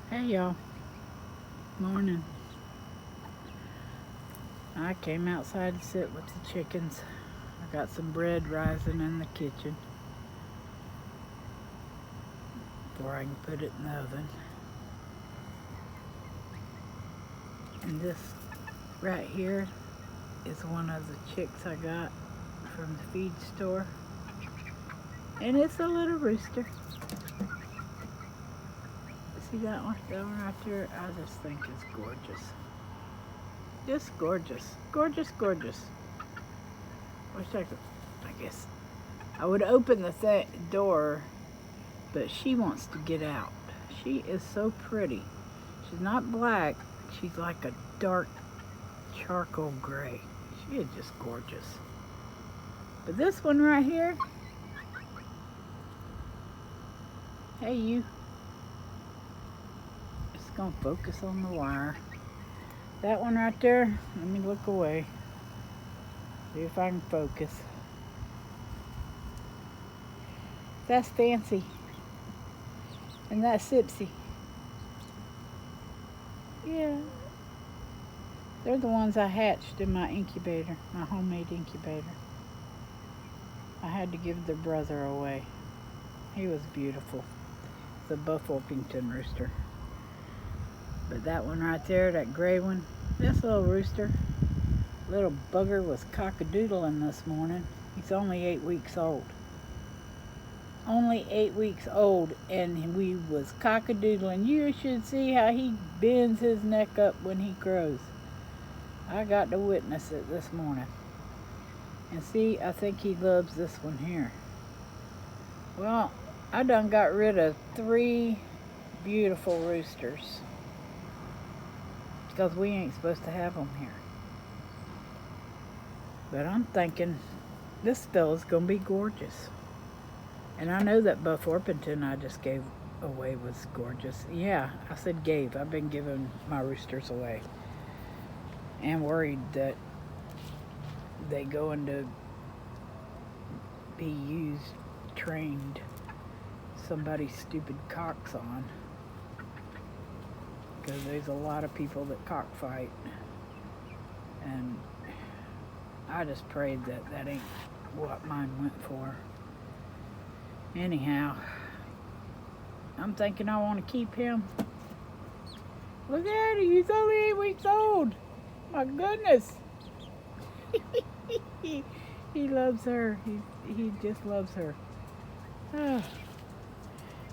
Hey y'all, morning. I came outside to sit with the chickens. I got some bread rising in the kitchen before I can put it in the oven. And this right here is one of the chicks I got from the feed store. And it's a little rooster. See that one? That one right there? I just think it's gorgeous. Just gorgeous. Gorgeous, gorgeous. Wish I guess I would open the door, but she wants to get out. She is so pretty. She's not black. She's like a dark charcoal gray. She is just gorgeous. But this one right here, hey you, it's gonna focus on the wire. That one right there, let me look away. See if I can focus. That's Fancy. And that's Sipsy. Yeah. They're the ones I hatched in my incubator, my homemade incubator. I had to give their brother away. He was beautiful. The Buff Orpington rooster. But that one right there, that gray one, this little rooster, little bugger was cockadoodling this morning. He's only 8 weeks old. Only 8 weeks old, and we was cockadoodling. You should see how he bends his neck up when he crows. I got to witness it this morning. And see, I think he loves this one here. Well, I done got rid of 3 beautiful roosters because we ain't supposed to have them here. But I'm thinking this fella's gonna be gorgeous. And I know that Buff Orpington I just gave away was gorgeous. Yeah, I said gave. I've been giving my roosters away. And worried that they going to be used, trained, somebody's stupid cocks on. Because there's a lot of people that cockfight. And I just prayed that that ain't what mine went for. Anyhow, I'm thinking I want to keep him. Look at him, he's only 8 weeks old. My goodness. He loves her. He just loves her.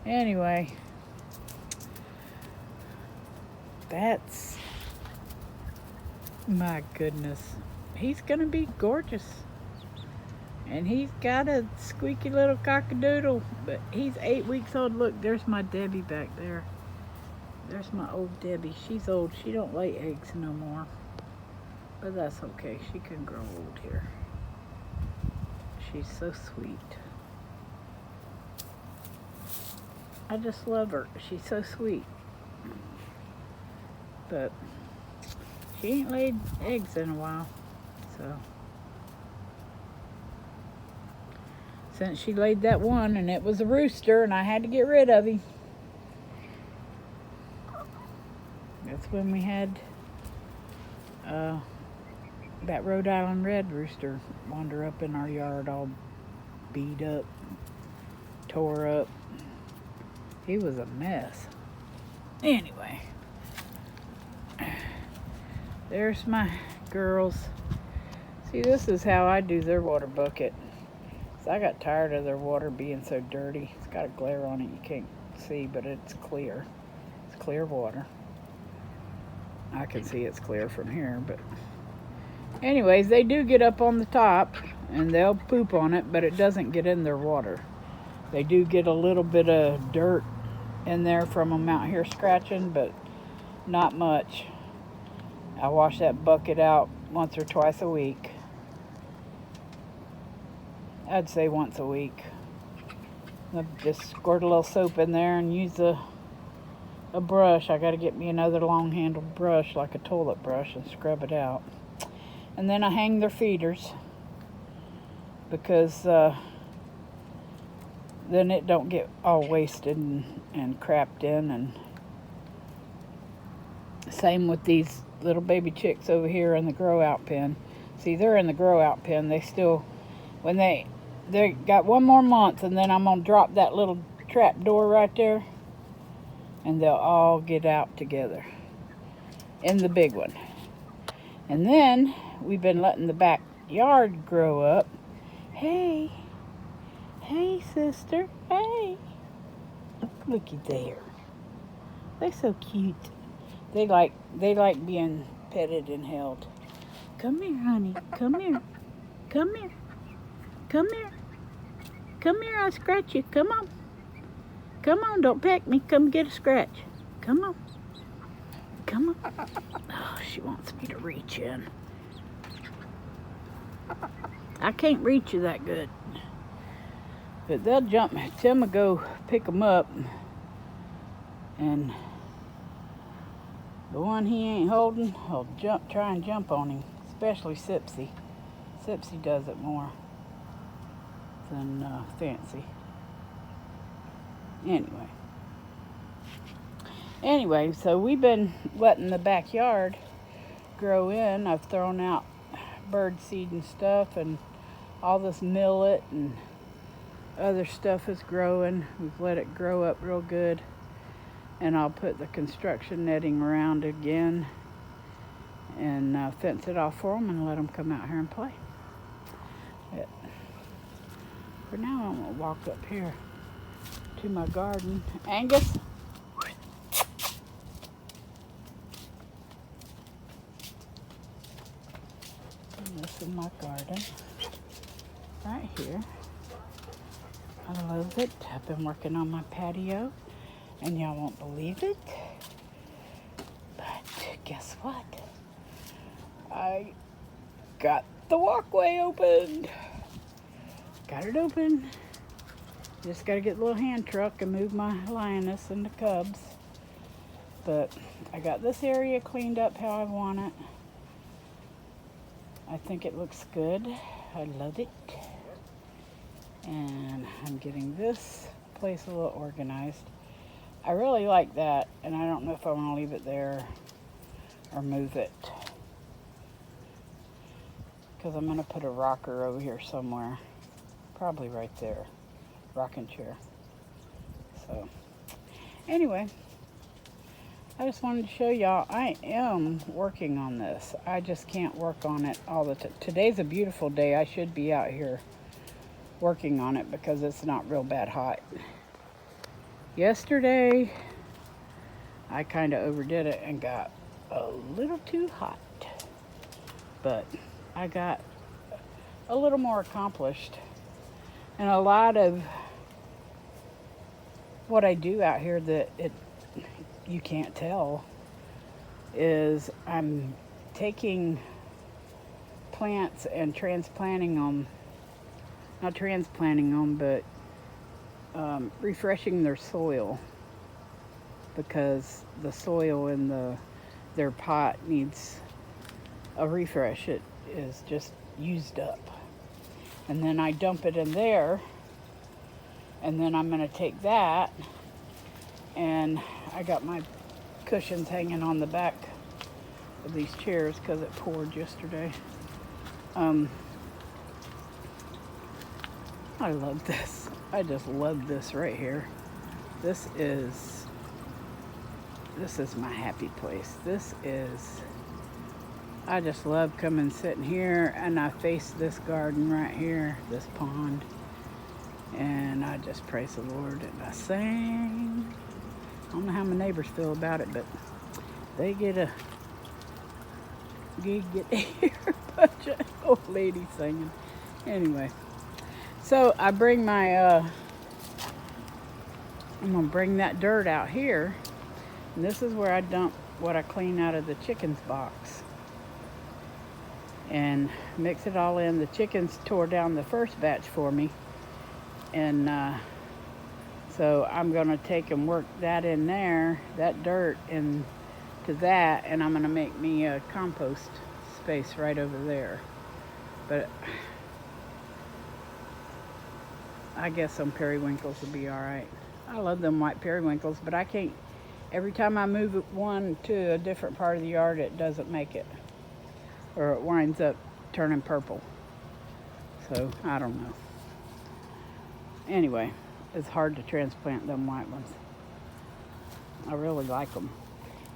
Anyway, that's, my goodness. He's gonna be gorgeous. And he's got a squeaky little cockadoodle, but he's 8 weeks old. Look, there's my Debbie back there. There's my old Debbie. She's old. She don't lay eggs no more. But that's okay. She can grow old here. She's so sweet. I just love her. She's so sweet. But she ain't laid eggs in a while. So since she laid that one, and it was a rooster, and I had to get rid of him. That's when we had that Rhode Island red rooster wander up in our yard all beat up, tore up. He was a mess. Anyway, there's my girls. See, this is how I do their water bucket. So I got tired of their water being so dirty. It's got a glare on it you can't see, but it's clear. It's clear water. I can see it's clear from here, but anyways, they do get up on the top and they'll poop on it, but it doesn't get in their water. They do get a little bit of dirt in there from them out here scratching, but not much. I wash that bucket out once or twice a week. I'd say once a week. I'll just squirt a little soap in there and use a brush. I gotta get me another long handled brush like a toilet brush and scrub it out. And then I hang their feeders because then it don't get all wasted and crapped in. And Same with these little baby chicks over here in the grow out pen. See, they're in the grow out pen. They still, when they got one more month, and then I'm gonna drop that little trap door right there, and they'll all get out together in the big one. And then we've been letting the backyard grow up. Hey, hey, sister, hey. Looky there. They're so cute. They like being petted and held. Come here, honey. Come here. Come here. Come here. Come here, I'll scratch you. Come on. Come on, don't peck me. Come get a scratch. Come on. Come on. Oh, she wants me to reach in. I can't reach you that good. But they'll jump. Tim will go pick them up. And the one he ain't holding, he'll try and jump on him. Especially Sipsy. Sipsy does it more than Fancy. Anyway, so we've been letting the backyard grow in. I've thrown out bird seed and stuff, and all this millet and other stuff is growing. We've let it grow up real good, and I'll put the construction netting around again and fence it off for them and let them come out here and play. But for now, I'm gonna walk up here to my garden. Angus? And this is my garden right here. I love it. I've been working on my patio, and y'all won't believe it, but guess what? I got the walkway opened. Got it open. Just got to get the little hand truck and move my lioness and the cubs. But I got this area cleaned up how I want it. I think it looks good. I love it. And I'm getting this place a little organized. I really like that, and I don't know if I want to leave it there or move it. Because I'm going to put a rocker over here somewhere. Probably right there. Rocking chair. So, anyway, I just wanted to show y'all I am working on this. I just can't work on it all the time. Today's a beautiful day. I should be out here working on it because it's not real bad hot. Yesterday, I kind of overdid it and got a little too hot. But I got a little more accomplished. And a lot of what I do out here that you can't tell is I'm taking plants and transplanting them, not transplanting them, but refreshing their soil, because the soil in their pot needs a refresh. It is just used up. And then I dump it in there, and then I'm going to take that, and I got my cushions hanging on the back of these chairs because it poured yesterday. I love this. I just love this right here. This is my happy place. I just love coming sitting here, and I face this garden right here, this pond, and I just praise the Lord and I sing. I don't know how my neighbors feel about it, but they get a hear a bunch of old ladies singing. Anyway, so I bring my I'm gonna bring that dirt out here, and this is where I dump what I clean out of the chicken's box and mix it all in. The chickens tore down the first batch for me, and so I'm gonna take and work that in there, that dirt into that, and I'm gonna make me a compost space right over there. But I guess some periwinkles will be all right. I love them white periwinkles, but I can't Every time I move one to a different part of the yard, it doesn't make it. Or it winds up turning purple. So, I don't know. Anyway, it's hard to transplant them white ones. I really like them.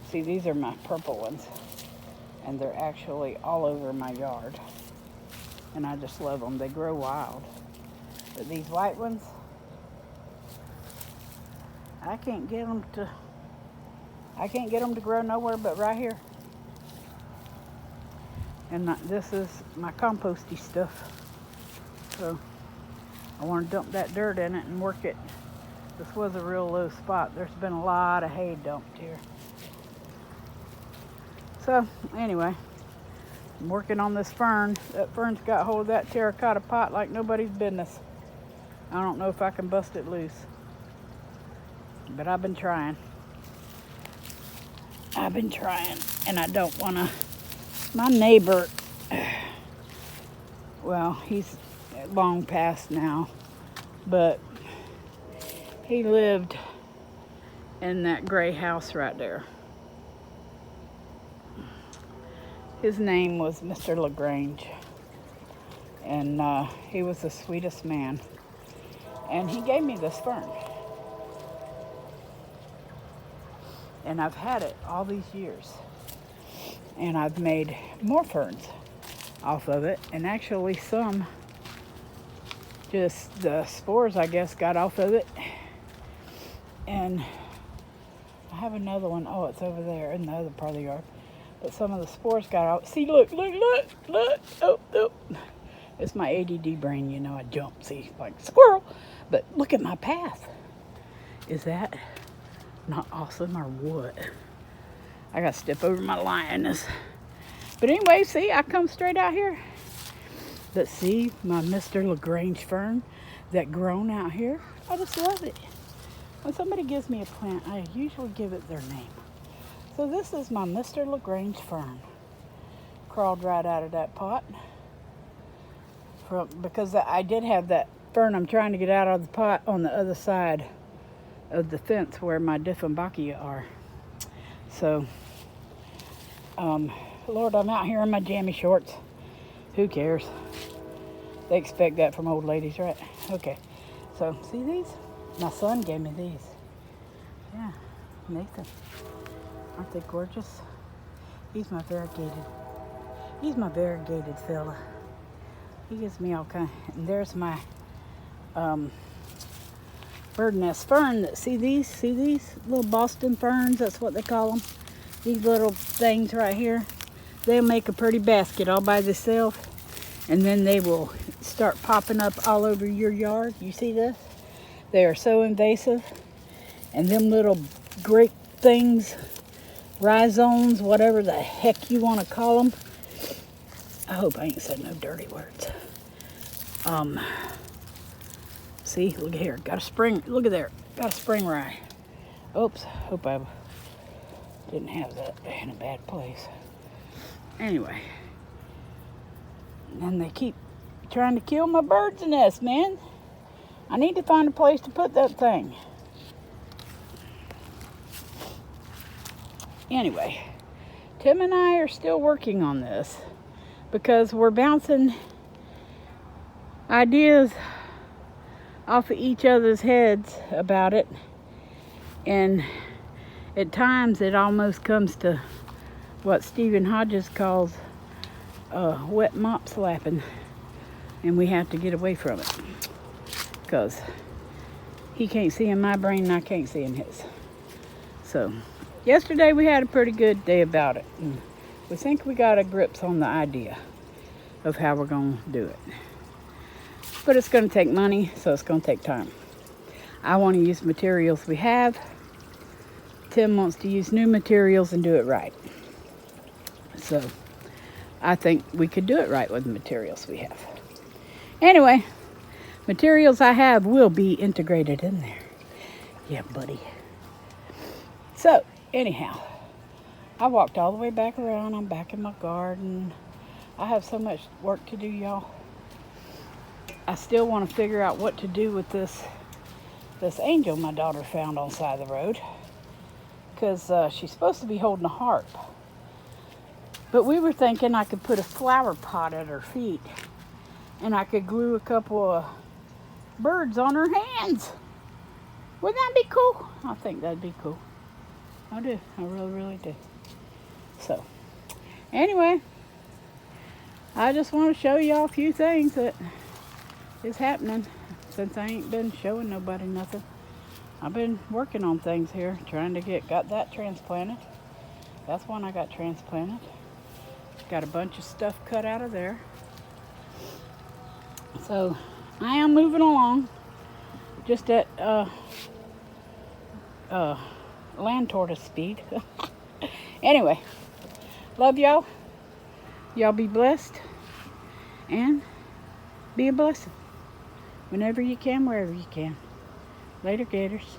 See, these are my purple ones. And they're actually all over my yard. And I just love them. They grow wild. But these white ones, I can't get them to grow nowhere but right here. And this is my composty stuff. So I want to dump that dirt in it and work it. This was a real low spot. There's been a lot of hay dumped here. So anyway, I'm working on this fern. That fern's got hold of that terracotta pot like nobody's business. I don't know if I can bust it loose. But I've been trying. And I don't want to. My neighbor, well, he's long past now, but he lived in that gray house right there. His name was Mr. LaGrange, and he was the sweetest man. And he gave me this fern. And I've had it all these years. And I've made more ferns off of it. And actually some, just the spores, I guess, got off of it. And I have another one. Oh, it's over there in the other part of the yard. But some of the spores got out. See, look. Oh. It's my ADD brain, you know, I jump, see, like squirrel. But look at my path. Is that not awesome or what? I gotta step over my lioness. But anyway, see, I come straight out here. But see, my Mr. LaGrange fern that grown out here, I just love it. When somebody gives me a plant, I usually give it their name. So this is my Mr. LaGrange fern. Crawled right out of that pot. Because I did have that fern I'm trying to get out of the pot on the other side of the fence where my Dieffenbachia are. So, Lord, I'm out here in my jammy shorts. Who cares? They expect that from old ladies, right? Okay. So, see these? My son gave me these. Yeah, Nathan. Aren't they gorgeous? He's my variegated fella. He gives me all kind. And there's my bird nest fern. See these little Boston ferns? That's what they call them. These little things right here. They'll make a pretty basket all by themselves, and then they will start popping up all over your yard. You see this? They are so invasive, and them little great things, rhizomes, whatever the heck you want to call them. I hope I ain't said no dirty words. See, look at here. Got a spring. Look at there. Got a spring rye. Oops. Hope I didn't have that in a bad place. Anyway. And they keep trying to kill my bird's nest, man. I need to find a place to put that thing. Anyway, Tim and I are still working on this because we're bouncing ideas off of each other's heads about it, and at times it almost comes to what Stephen Hodges calls wet mop slapping, and we have to get away from it because he can't see in my brain and I can't see in his. So yesterday we had a pretty good day about it, and we think we got a grips on the idea of how we're going to do it. But it's going to take money, so it's going to take time. I want to use materials we have. Tim wants to use new materials and do it right. So I think we could do it right with the materials we have. Anyway, materials I have will be integrated in there. Yeah, buddy. So, anyhow, I walked all the way back around. I'm back in my garden. I have so much work to do, y'all. I still want to figure out what to do with this angel my daughter found on the side of the road. because she's supposed to be holding a harp. But we were thinking I could put a flower pot at her feet, and I could glue a couple of birds on her hands. Wouldn't that be cool? I think that'd be cool. I do. I really, really do. So, anyway, I just want to show y'all a few things that is happening since I ain't been showing nobody nothing. I've been working on things here, trying to got that transplanted. That's one I got transplanted. Got a bunch of stuff cut out of there. So, I am moving along, just at land tortoise speed. Anyway, love y'all. Y'all be blessed and be a blessing whenever you can, wherever you can. Later, Gators.